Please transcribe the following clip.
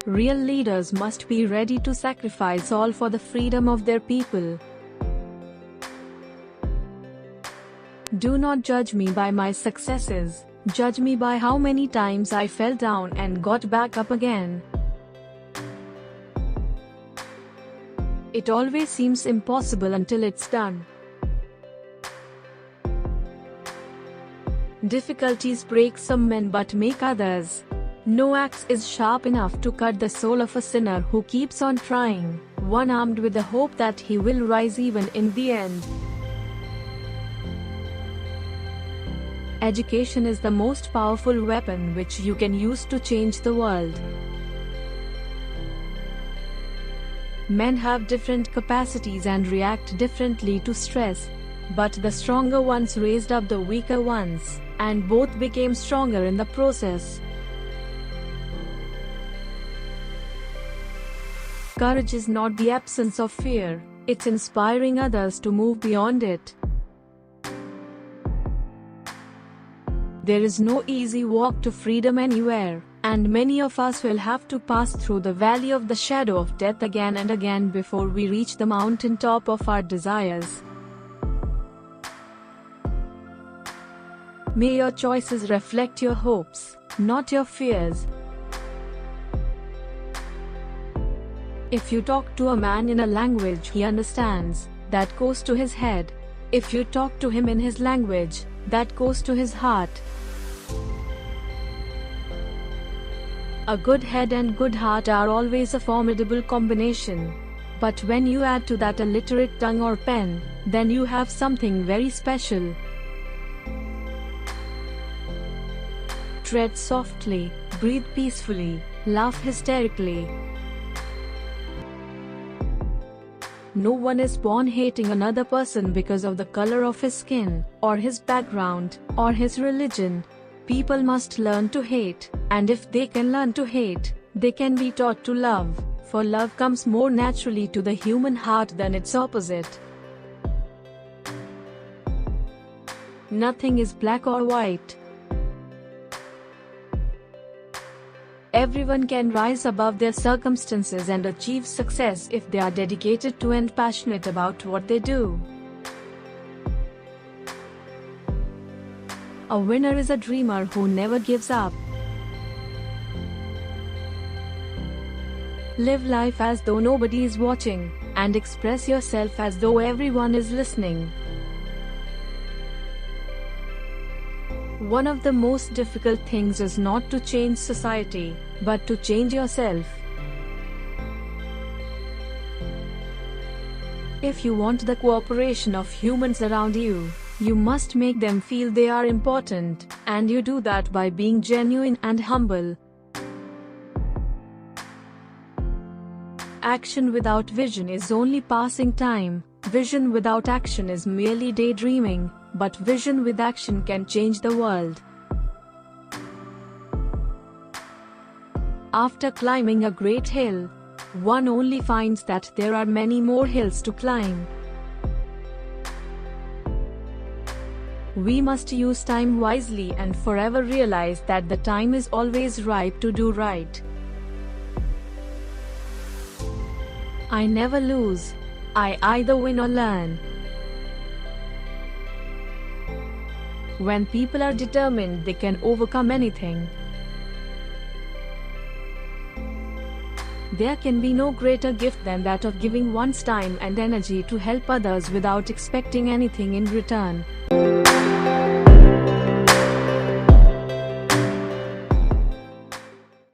Real leaders must be ready to sacrifice all for the freedom of their people. Do not judge me by my successes, judge me by how many times I fell down and got back up again. It always seems impossible until it's done. Difficulties break some men but make others. No axe is sharp enough to cut the soul of a sinner who keeps on trying, one armed with the hope that he will rise even in the end. Education is the most powerful weapon which you can use to change the world. Men have different capacities and react differently to stress, but the stronger ones raised up the weaker ones, and both became stronger in the process. Courage is not the absence of fear, it's inspiring others to move beyond it. There is no easy walk to freedom anywhere, and many of us will have to pass through the valley of the shadow of death again and again before we reach the mountain top of our desires. May your choices reflect your hopes, not your fears. If you talk to a man in a language he understands, that goes to his head. If you talk to him in his language, that goes to his heart. A good head and good heart are always a formidable combination. But when you add to that a literate tongue or pen, then you have something very special. Tread softly, breathe peacefully, laugh hysterically. No one is born hating another person because of the color of his skin, or his background, or his religion. People must learn to hate, and if they can learn to hate, they can be taught to love, for love comes more naturally to the human heart than its opposite. Nothing is black or white. Everyone can rise above their circumstances and achieve success if they are dedicated to and passionate about what they do. A winner is a dreamer who never gives up. Live life as though nobody is watching, and express yourself as though everyone is listening. One of the most difficult things is not to change society, but to change yourself. If you want the cooperation of humans around you, you must make them feel they are important, and you do that by being genuine and humble. Action without vision is only passing time. Vision without action is merely daydreaming, but vision with action can change the world. After climbing a great hill, one only finds that there are many more hills to climb. We must use time wisely and forever realize that the time is always ripe to do right. I never lose. I either win or learn. When people are determined, they can overcome anything. There can be no greater gift than that of giving one's time and energy to help others without expecting anything in return.